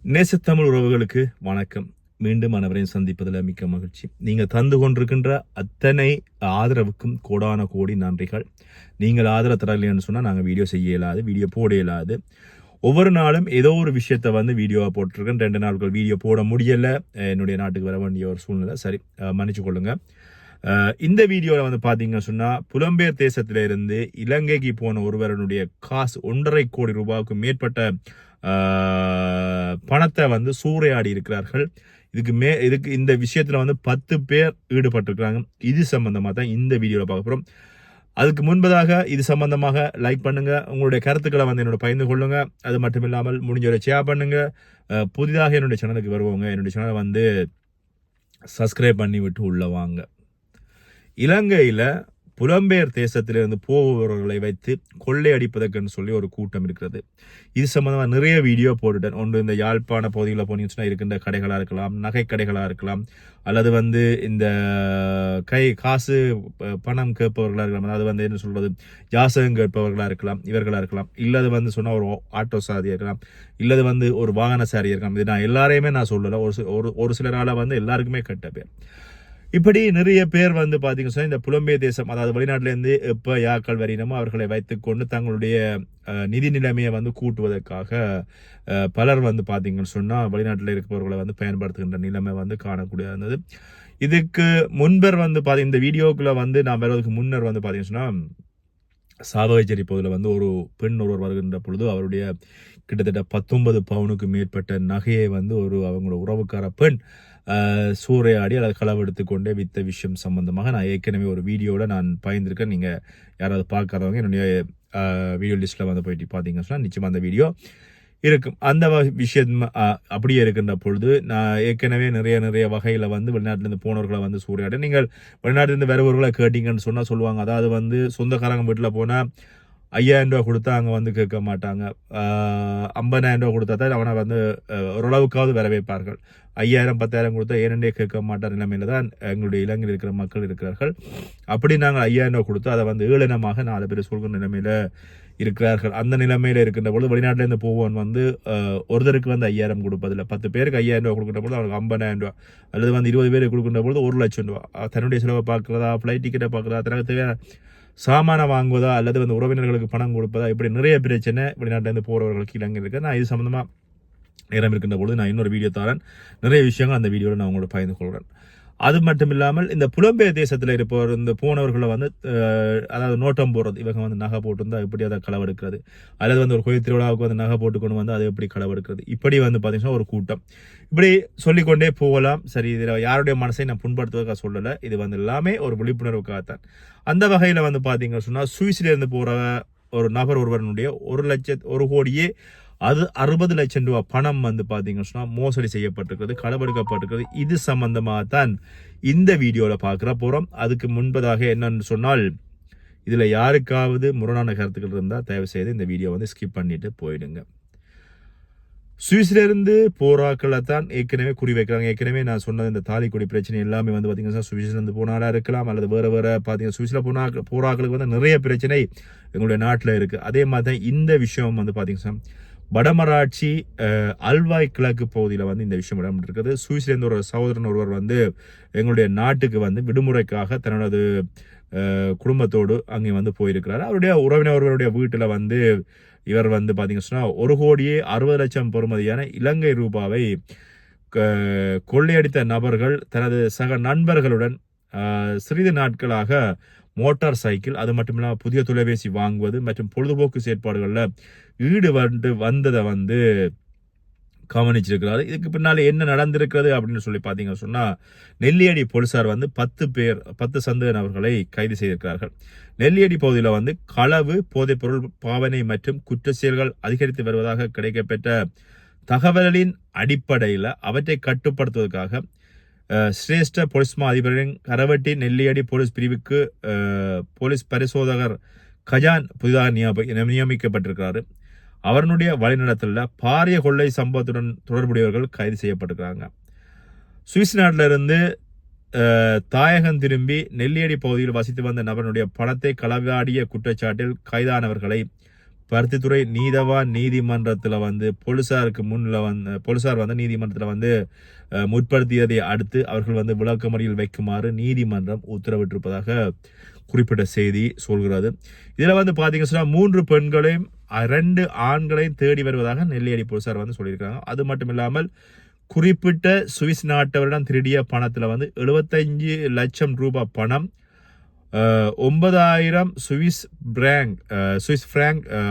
நேசத்தமிழ் உறவுகளுக்கு வணக்கம். மீண்டும் அனைவரையும் சந்திப்பதில் மிக்க மகிழ்ச்சி. நீங்கள் தந்து கொண்டிருக்கின்ற அத்தனை ஆதரவுக்கும் கோடான கோடி நன்றிகள். நீங்கள் ஆதரவு தரலைன்னு சொன்னால் நாங்கள் வீடியோ செய்ய இயலாது, வீடியோ போட இயலாது. ஒவ்வொரு நாளும் ஏதோ ஒரு விஷயத்தை வீடியோவாக போட்டிருக்கேன். 2 நாட்கள் வீடியோ போட முடியலை, என்னுடைய நாட்டுக்கு வர வேண்டிய ஒரு சூழ்நிலை. சரி, மன்னிச்சு கொள்ளுங்க. இந்த வீடியோவில் பார்த்தீங்கன்னு சொன்னால், புலம்பெயர் தேசத்திலிருந்து இலங்கைக்கு போன ஒருவருடைய காசு 1.5 கோடி ரூபாய்க்கு மேற்பட்ட பணத்தை சூறையாடி இருக்கிறார்கள். இதுக்கு இந்த விஷயத்துல 10 பேர் ஈடுபட்டிருக்கிறாங்க. இது சம்பந்தமா தான் இந்த வீடியோல பார்க்க போறோம். அதுக்கு முன்பதாக இது சம்பந்தமாக லைக் பண்ணுங்க, உங்களுடைய கருத்துக்களை என்னோட பகிர்ந்து கொள்ளுங்க. அது மட்டும் இல்லாமல் முடிஞ்சவரை ஷேர் பண்ணுங்க. புதிதாக என்னுடைய சேனலுக்கு வருவாங்க, என்னுடைய சேனலை சப்ஸ்கிரைப் பண்ணி விட்டு உள்ள வாங்க. இலங்கையில புலம்பெயர் தேசத்திலிருந்து போபவர்களை வைத்து கொள்ளையடிப்பதற்குன்னு சொல்லி ஒரு கூட்டம் இருக்கிறது. இது சம்பந்தமாக நிறைய வீடியோ போட்டுட்டேன். ஒன்று இந்த யாழ்ப்பாண பகுதியில் போனீங்கன்னா இருக்கின்ற கடைகளாக இருக்கலாம், நகை கடைகளாக இருக்கலாம், அல்லது இந்த காசு பணம் கேட்பவர்களாக இருக்கலாம், அதாவது என்ன சொல்றது, ஜாசகம் கேட்பவர்களாக இருக்கலாம், இவர்களாக இருக்கலாம், இல்லது சொன்னால் ஒரு ஆட்டோ சாரியாக இருக்கலாம், இல்லது ஒரு வாகன சாரியாக இருக்கலாம். இது நான் எல்லாரையுமே நான் சொல்லலை, ஒரு சிலரால் எல்லாருக்குமே கெட்ட பேர். இப்படி நிறைய பேர் பார்த்தீங்கன்னா இந்த புலம்பெயர் தேசம், அதாவது வெளிநாட்டிலேருந்து எப்போ யாக்கள் வரினமோ அவர்களை வைத்துக்கொண்டு தங்களுடைய நிதி நிலைமையை கூட்டுவதற்காக பலர் பார்த்தீங்கன்னு சொன்னால் வெளிநாட்டில் இருப்பவர்களை பயன்படுத்துகின்ற நிலைமை காணக்கூடியது இருந்தது. இதுக்கு முன்பர் இந்த வீடியோக்குள்ள நான் வருவதற்கு முன்னர் பார்த்தீங்கன்னு சொன்னால், சாவகச்சேரி பகுதியில் ஒரு பெண் ஒருவர் வருகின்ற பொழுது அவருடைய கிட்டத்தட்ட 19 பவுனுக்கு மேற்பட்ட நகையை அவங்களோட உறவுக்கார பெண் சூறையாடி அதை களவெடுத்து கொண்டே வித்த விஷயம் சம்பந்தமாக நான் ஏற்கனவே ஒரு வீடியோவில் நான் பயந்துருக்கேன். நீங்கள் யாராவது பார்க்காதவங்க என்னுடைய வீடியோ லிஸ்ட்டில் போயிட்டு பார்த்தீங்கன்னு சொன்னால் நிச்சயமாக அந்த வீடியோ இருக்கும். அந்த விஷயம் அப்படியே இருக்கின்ற பொழுது நான் ஏற்கனவே நிறைய வகையில் வெளிநாட்டிலேருந்து போனவர்களை சூறையாடி, நீங்கள் வெளிநாட்டிலேருந்து வருபவர்களை கேட்டீங்கன்னு சொன்னால் சொல்லுவாங்க, அதாவது சொந்தக்காரங்க வீட்டில் போனால் 5,000 ரூபா கொடுத்தா அங்கே கேட்க மாட்டாங்க, 50,000 ரூபா கொடுத்தா தான் அவனை ஓரளவுக்காவது வரவேற்பார்கள், 5,000 10,000 கொடுத்தா ஏனென்றே கேட்க மாட்டார் நிலைமையில தான் எங்களுடைய இலங்கையில் இருக்கிற மக்கள் இருக்கிறார்கள். அப்படி நாங்கள் 5,000 ரூபா கொடுத்து அதை ஏளனமாக 4 பேர் சொல்கிற நிலைமையில இருக்கிறார்கள். அந்த நிலைமையில இருக்கின்ற பொழுது வெளிநாட்டிலேருந்து போவோன் ஒருத்தருக்கு 5,000 கொடுப்பதில்லை, 10 பேருக்கு 5,000 ரூபா கொடுக்கின்ற பொழுது அவனுக்கு 50,000 ரூபா, அல்லது 20 பேருக்கு கொடுக்கின்ற பொழுது 1,00,000 ரூபா. தன்னுடைய செலவை பார்க்குறதா, ஃப்ளைட் டிக்கெட்டை பார்க்குறதா, தனக்கு தேவையான சாமான வாங்குவதா, அல்லது உறவினர்களுக்கு பணம் கொடுப்பதா, இப்படி நிறைய பிரச்சனை வெளிநாட்டிலேருந்து போகிறவர்களுக்கு இலங்கை இருக்கு. நான் இது சம்பந்தமாக நேரம் இருக்கின்ற பொழுது நான் இன்னொரு வீடியோ தரேன். நிறைய விஷயங்கள் அந்த வீடியோவில் நான் உங்களோட பகிர்ந்து கொள்கிறேன். அது மட்டும் இல்லாமல் இந்த புலம்பெயர் தேசத்தில் இருப்பவர் இந்த போனவர்களை அதாவது நோட்டம் போடுறது, இவங்க நகை போட்டு எப்படி அதை களவெடுக்கிறது, அல்லது ஒரு கோயில் திருவிழாவுக்கு நகை போட்டுக்கொண்டு அதை எப்படி களவெடுக்கிறது, இப்படி பார்த்தீங்கன்னா ஒரு கூட்டம். இப்படி சொல்லிக்கொண்டே போகலாம். சரி, இதில் யாருடைய மனசை நான் புண்படுத்துவதற்காக சொல்லலை, இது எல்லாமே ஒரு விழிப்புணர்வுக்காகத்தான். அந்த வகையில் பார்த்தீங்கன்னு சொன்னால், சுவிஸ்லேருந்து போகிற ஒரு நபர் ஒருவனுடைய 1 கோடியே 60 லட்சம் ரூபாய் பணம் பார்த்தீங்கன்னு சொன்னால் மோசடி செய்யப்பட்டிருக்கிறது, களவெடுக்கப்பட்டிருக்கிறது. இது சம்பந்தமாக தான் இந்த வீடியோவில் பார்க்குற போகிறோம். அதுக்கு முன்பதாக என்னன்னு சொன்னால், இதில் யாருக்காவது முரணான கருத்துக்கள் இருந்தால் தயவு செய்து இந்த வீடியோ ஸ்கிப் பண்ணிட்டு போயிடுங்க. சுவிஸ்லேருந்து போராக்களை தான் ஏற்கனவே குறிவைக்கிறாங்க. ஏற்கனவே நான் சொன்னது இந்த தாலிக்குடி பிரச்சனை எல்லாமே பார்த்தீங்கன்னா சுவிஸ்லேருந்து போனாலாக இருக்கலாம், அல்லது வேறு பார்த்தீங்கன்னா சுவிஸில் போராக்களுக்கு நிறைய பிரச்சனை எங்களுடைய நாட்டில் இருக்குது. அதே மாதிரி தான் இந்த விஷயம் பார்த்தீங்கன்னா வடமராட்சி அல்வாய் கிழக்கு பகுதியில் இந்த விஷயம் இடம்பெற்றிருக்கிறது. சுவிஸ்லேருந்து ஒரு சகோதரன் ஒருவர் எங்களுடைய நாட்டுக்கு விடுமுறைக்காக தன்னோட குடும்பத்தோடு அங்கே போயிருக்கிறார். அவருடைய உறவினர் ஒருவருடைய வீட்டில் இவர் பார்த்தீங்கன்னு சொன்னால் 1 கோடியே 60 லட்சம் பெறுமதியான இலங்கை ரூபாவை கொள்ளையடித்த நபர்கள் தனது சக நண்பர்களுடன் சிறிது நாட்களாக மோட்டார் சைக்கிள், அது மட்டும் இல்லாமல் புதிய தொலைபேசி வாங்குவது மற்றும் பொழுதுபோக்கு செயற்பாடுகளில் ஈடுபட்டு வந்ததை கவனிச்சிருக்கிறாரு. இதுக்கு பின்னாலே என்ன நடந்திருக்கிறது அப்படின்னு சொல்லி பார்த்தீங்கன்னு சொன்னால், நெல்லியடி போலீசார் 10 சந்தேக நபர்களை கைது செய்திருக்கிறார்கள். நெல்லியடி பகுதியில் களவு, போதைப்பொருள் பாவனை மற்றும் குற்ற செயல்கள் அதிகரித்து வருவதாக கிடைக்கப்பெற்ற தகவலின் அடிப்படையில் அவற்றை கட்டுப்படுத்துவதற்காக சிரேஷ்ட போலீஸ் மா அதிபரின் கரவட்டி நெல்லியடி போலீஸ் பிரிவுக்கு போலீஸ் பரிசோதகர் கஜான் புதிதாக நியமிக்கப்பட்டிருக்கிறாரு. அவருடைய வழிநடத்தல பாரிய கொள்ளை சம்பவத்துடன் தொடர்புடையவர்கள் கைது செய்யப்பட்டிருக்கிறாங்க. சுவிஸ் நாட்டிலிருந்து தாயகம் திரும்பி நெல்லியடி பகுதியில் வசித்து வந்த நபருடைய பணத்தை களவாடிய குற்றச்சாட்டில் கைதானவர்களை பருத்தித்துறை நீதவான் நீதிமன்றத்தில் வந்து போலீசார் வந்து நீதிமன்றத்தில் வந்து முற்படுத்தியதை அடுத்து அவர்கள் வந்து விளக்கமறியல் வைக்குமாறு நீதிமன்றம் உத்தரவிட்டிருப்பதாக குறிப்பிட்ட செய்தி சொல்கிறது. இதில் வந்து பார்த்தீங்கன்னு சொன்னால் 3 பெண்களையும் 2 ஆண்களையும் தேடி வருவதாக நெல்லியடி போலீசார் வந்து சொல்லியிருக்காங்க. அது மட்டும் இல்லாமல் குறிப்பிட்ட சுவிஸ் நாட்டவரிடம் திருடிய பணத்தில் வந்து 75 லட்சம் ரூபாய் பணம், 9000 சுவிஸ் பிராங்க்,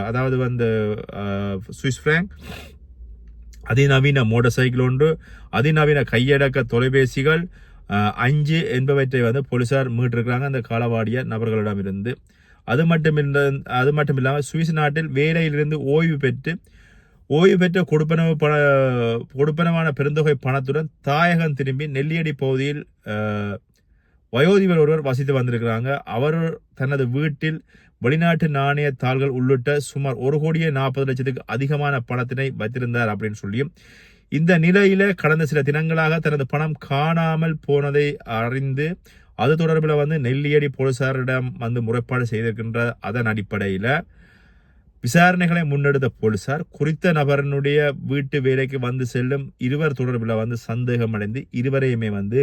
அதாவது வந்து சுவிஸ் பிராங்க், அதிநவீன மோட்டார் சைக்கிள் ஒன்று, அதிநவீன கையடக்க தொலைபேசிகள் 5 என்பவற்றை வந்து போலீசார் மீட்டிருக்கிறாங்க அந்த களவாடிய நபர்களிடம் இருந்து. அது மட்டும் இல்லாமல் சுவிஸ் நாட்டில் வேலையிலிருந்து ஓய்வு பெற்ற கொடுப்பனமான பெருந்தொகை பணத்துடன் தாயகம் திரும்பி நெல்லியடி பகுதியில் வயோதிபர் ஒருவர் வசித்து வந்திருக்கிறாங்க. அவர் தனது வீட்டில் வெளிநாட்டு நாணய தாள்கள் உள்ளிட்ட சுமார் 1,40,00,000 அதிகமான பணத்தினை வைத்திருந்தார் அப்படின்னு சொல்லியும், இந்த நிலையில கடந்த சில தினங்களாக தனது பணம் காணாமல் போனதை அறிந்து அது தொடர்பில் வந்து நெல்லியடி போலீசாரிடம் வந்து முறைப்பாடு செய்திருக்கின்ற அதன் அடிப்படையில் விசாரணைகளை முன்னெடுத்த போலீசார் குறித்த நபரனுடைய வீட்டு வேலைக்கு வந்து செல்லும் 2 தொடர்பில் வந்து சந்தேகம் அடைந்து 2 வந்து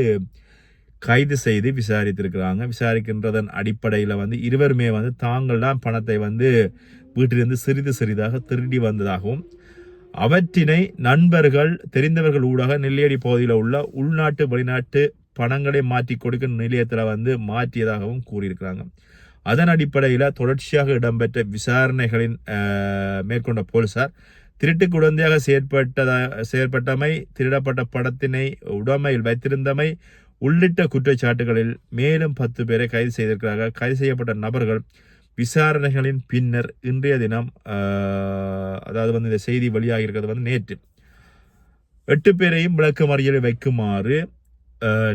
கைது செய்து விசாரிக்கின்றதன் அடிப்படையில் வந்து 2 வந்து தாங்கள் தான் பணத்தை வந்து வீட்டிலிருந்து சிறிதாக திருடி வந்ததாகவும் அவற்றினை நண்பர்கள் தெரிந்தவர்கள் ஊடாக நெல்லியடி பகுதியில் உள்ள உள்நாட்டு வெளிநாட்டு பணங்களை மாற்றி கொடுக்கும் நிலையத்தில் வந்து மாற்றியதாகவும் கூறியிருக்கிறாங்க. அதன் அடிப்படையில் தொடர்ச்சியாக இடம்பெற்ற விசாரணைகளின் மேற்கொண்ட போலீசார் திருட்டுக்கு உடந்தையாக செயற்பட்டமை, திருடப்பட்ட பணத்தினை உடைமையில் வைத்திருந்தமை உள்ளிட்ட குற்றச்சாட்டுகளில் மேலும் 10 பேரை கைது செய்திருக்கிறார்கள். கைது செய்யப்பட்ட நபர்கள் விசாரணைகளின் பின்னர் இன்றைய தினம், அதாவது வந்து இந்த செய்தி வெளியாக இருக்கிறது வந்து நேற்று, 8 பேரையும் விளக்கமறியலை வைக்குமாறு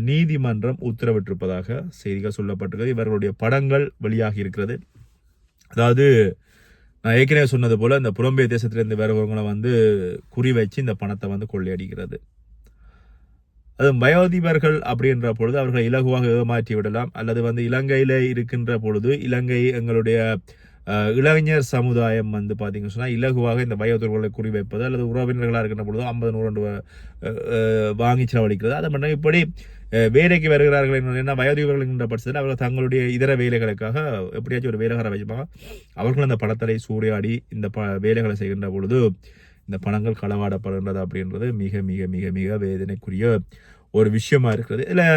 நீதிமன்றம் உத்தரவிட்டிருப்பதாக செய்திகள் சொல்லப்பட்டிருக்கிறது. இவர்களுடைய படங்கள் வெளியாகி இருக்கிறது. அதாவது நான் ஏற்கனவே சொன்னது போல இந்த புலம்பெயர் தேசத்திலிருந்து வருவவங்களை வந்து குறி வச்சு இந்த பணத்தை வந்து கொள்ளையடிக்கிறது. அது வயோதிபர்கள் அப்படின்ற பொழுது அவர்களை இலகுவாக ஏமாற்றி விடலாம், அல்லது வந்து இலங்கையில இருக்கின்ற பொழுது எங்களுடைய இளைஞர் சமுதாயம் வந்து பார்த்தீங்கன்னு சொன்னால் இலகுவாக இந்த வயோதிபர்களை குறிவைப்பது, அல்லது உறவினர்களாக இருக்கின்ற பொழுது 50-100 வாங்கி செலவழிக்கிறது. அதை மட்டும் இப்படி வேலைக்கு வருகிறார்கள் என்ன வயோதிபர்கள் என்ற பட்சத்தில் அவர்கள் தங்களுடைய இதர வேலைகளுக்காக எப்படியாச்சும் ஒரு வேலைக்கார வைப்பாங்க. அவர்கள் அந்த பணத்தை சூறையாடி இந்த வேலைகளை செய்கின்ற பொழுது இந்த பணங்கள் களவாடப்படுகின்றது அப்படின்றது மிக மிக மிக மிக வேதனைக்குரிய ஒரு விஷயமா இருக்கிறது. இதில்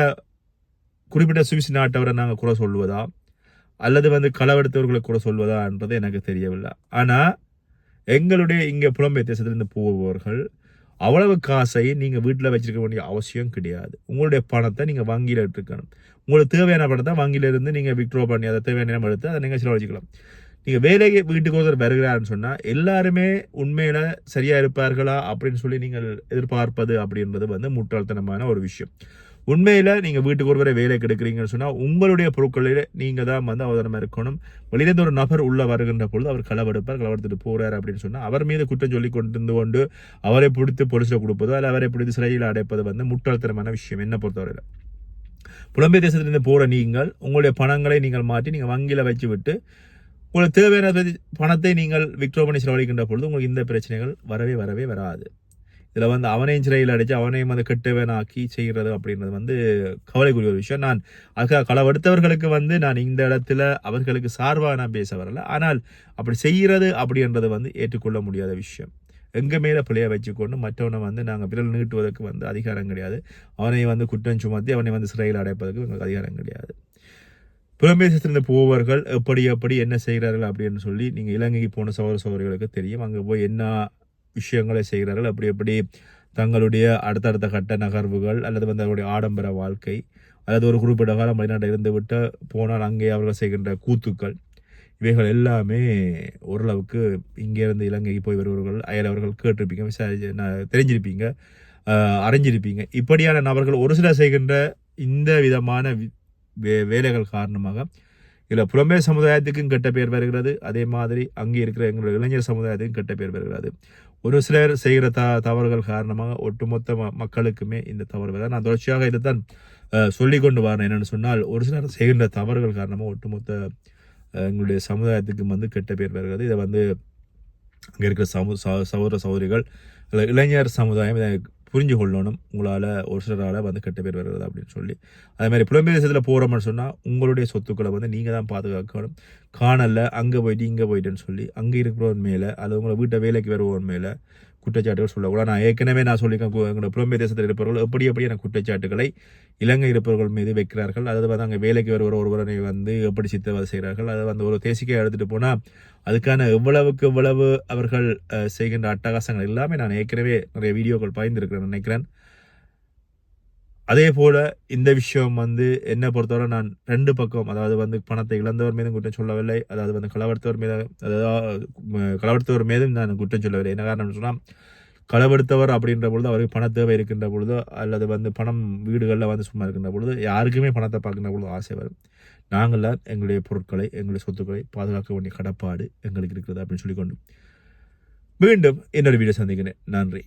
குறிப்பிட்ட சுவிஸ் நாட்டவரை நாங்கள் குறை சொல்வதா அல்லது வந்து களவெடுத்தவர்களை கூட சொல்வதான்றது எனக்கு தெரியவில்லை. ஆனால் எங்களுடைய இங்கே புலம்பெயர் தேசத்திலிருந்து போபவர்கள் அவ்வளவு காசை நீங்கள் வீட்டில் வச்சிருக்க வேண்டிய அவசியம் கிடையாது. உங்களுடைய பணத்தை நீங்கள் வங்கியில் எடுத்துக்கணும். உங்களுக்கு தேவையான பணத்தை வங்கியிலிருந்து நீங்கள் வித்ட்ரா பண்ணி அதை தேவையான நேரம் எடுத்து அதை நீங்கள் செலவழிக்கலாம். நீங்கள் வேலைக்கு வீட்டுக்கு ஒருத்தர் வருகிறாருன்னு சொன்னால் எல்லாருமே உண்மையில சரியாக இருப்பார்களா அப்படின்னு சொல்லி நீங்கள் எதிர்பார்ப்பது அப்படின்றது வந்து முட்டாள்தனமான ஒரு விஷயம். உண்மையில் நீங்கள் வீட்டுக்கு ஒருவரை வேலை கிடைக்கிறீங்கன்னு சொன்னால் உங்களுடைய பொருட்களில் நீங்கள் தான் வந்து அவதானமாக இருக்கணும். வெளியிலேருந்து ஒரு நபர் உள்ளே வருகின்ற பொழுது அவர் களவெடுத்துட்டு போகிறார் அப்படின்னு சொன்னால் அவர் மீது குற்றம் சொல்லி கொண்டு அவரை பிடித்து பொலிசில் கொடுப்பதோ அல்ல அவரை பிடித்து சிறையில் அடைப்பது வந்து முட்டாள்தனமான விஷயம் என்னை பொறுத்தவரையில். புலம்பெயர் தேசத்திலிருந்து போகிற நீங்கள் உங்களுடைய பணங்களை நீங்கள் மாற்றி நீங்கள் வங்கியில் வச்சு விட்டு உங்களுக்கு தேவையான பணத்தை நீங்கள் வித்ட்ரா பண்ணி செலவழிக்கின்ற பொழுது உங்களுக்கு இந்த பிரச்சனைகள் வரவே வராது. இதில் வந்து அவனையும் சிறையில் அடித்து அவனையும் வந்து கெட்டவனாக்கி செய்கிறது அப்படின்றது வந்து கவலைக்குரிய ஒரு விஷயம். நான் அதுக்காக களவெடுத்தவர்களுக்கு வந்து நான் இந்த இடத்துல அவர்களுக்கு சார்பாக நான் பேச வரல. ஆனால் அப்படி செய்கிறது அப்படின்றது வந்து ஏற்றுக்கொள்ள முடியாத விஷயம். எங்கள் மேலே பிள்ளையை வச்சுக்கொண்டு மற்றவனை வந்து நாங்கள் விரல் நீட்டுவதற்கு வந்து அதிகாரம் கிடையாது. அவனை வந்து குற்றம் சுமத்தி அவனை வந்து சிறையில் அடைப்பதற்கு எங்களுக்கு அதிகாரம் கிடையாது. புலம்பெயர்ந்து போவர்கள் எப்படி என்ன செய்கிறார்கள் அப்படின்னு சொல்லி நீங்கள் இலங்கைக்கு போன சகோதரிகளுக்கு தெரியும். அங்கே போய் என்ன விஷயங்களை செய்கிறார்கள், எப்படி தங்களுடைய அடுத்தடுத்த கட்ட நகர்வுகள் அல்லது வந்து அவருடைய ஆடம்பர வாழ்க்கை அல்லது ஒரு குறிப்பிட்ட காலம் வெளிநாட்டில் இருந்து விட்டு போனால் அங்கே அவர்கள் செய்கின்ற கூத்துக்கள் இவைகள் எல்லாமே ஓரளவுக்கு இங்கேருந்து இலங்கைக்கு போய் வருபவர்கள் அயலவர்கள் கேட்டிருப்பீங்க, தெரிஞ்சிருப்பீங்க, அறிஞ்சிருப்பீங்க. இப்படியான நபர்கள் ஒரு சிலர் செய்கின்ற இந்த விதமான வேலைகள் காரணமாக இதில் புலம்பெயர் சமுதாயத்துக்கும் கெட்ட பேர் வருகிறது. அதே மாதிரி அங்கே இருக்கிற எங்களுடைய இளைஞர் சமுதாயத்துக்கும் கெட்ட பேர் வருகிறது. ஒரு சிலர் செய்கிற தவறுகள் காரணமாக ஒட்டுமொத்த மக்களுக்குமே இந்த தவறு வருது. நான் தொடர்ச்சியாக இதை தான் சொல்லி கொண்டு வரேன். என்னென்னு சொன்னால் ஒரு சிலர் செய்கின்ற தவறுகள் காரணமாக ஒட்டுமொத்த எங்களுடைய சமுதாயத்துக்கும் வந்து கெட்ட பேர் வருகிறது. இதை வந்து அங்கே இருக்கிற சகோதர சகோதரிகள் இல்லை இளைஞர் சமுதாயம் இதை புரிஞ்சு கொள்ளணும். உங்களால் ஒரு சிலரால் வந்து கெட்ட பேர் வருகிறது அப்படின்னு சொல்லி அதே மாதிரி புலம்பெயர் தேசத்தில் போகிறோம்னு சொன்னால் உங்களுடைய சொத்துக்களை வந்து நீங்கள் தான் பாதுகாக்கணும். காணல அங்கே போயிட்டு இங்கே போயிட்டுன்னு சொல்லி அங்கே இருக்கிறவன் மேலே அல்லது உங்களை வீட்டை வேலைக்கு வருவன் மேலே குற்றச்சாட்டுகள் சொல்லக்கூடாது. நான் ஏற்கனவே சொல்லியிருக்கேன், எங்களோட புலம்பெயர் தேசத்தில் இருப்பவர்கள் எப்படி எனக்கு குற்றச்சாட்டுகளை இலங்கை இருப்பவர்கள் மீது வைக்கிறார்கள். அதாவது வந்து அங்கே வேலைக்கு வருகிற ஒருவரை வந்து எப்படி சித்தவதை செய்கிறார்கள். அதை வந்து ஒரு தேசிக்கை எடுத்துகிட்டு போனால் அதுக்கான எவ்வளவு அவர்கள் செய்கின்ற அட்டகாசங்கள் எல்லாமே நான் ஏற்கனவே நிறைய வீடியோக்கள் பகிர்ந்திருக்கிறேன் நினைக்கிறேன். அதே போல் இந்த விஷயம் வந்து என்னை பொறுத்தவரை நான் 2 பக்கம், அதாவது வந்து பணத்தை இழந்தவர் மீதும் குற்றம் சொல்லவில்லை, அதாவது வந்து களவெடுத்தவர் மீதும் நான் குற்றம் சொல்லவில்லை. என்ன காரணம்னு சொன்னால் களவெடுத்தவர் அப்படின்ற பொழுது அவருக்கு பண தேவை இருக்கின்ற பொழுதோ அல்லது வந்து பணம் வீடுகளில் வந்து சும்மா இருக்கின்ற பொழுது யாருக்குமே பணத்தை பார்க்கின்ற பொழுது ஆசை வரும். நாங்கள் எங்களுடைய பொருட்களை எங்களுடைய சொத்துக்களை பாதுகாக்க வேண்டிய கடப்பாடு எங்களுக்கு இருக்கிறது அப்படின்னு சொல்லிக்கொண்டு மீண்டும் இன்னொரு வீடியோ சந்திக்கிறேன். நன்றி.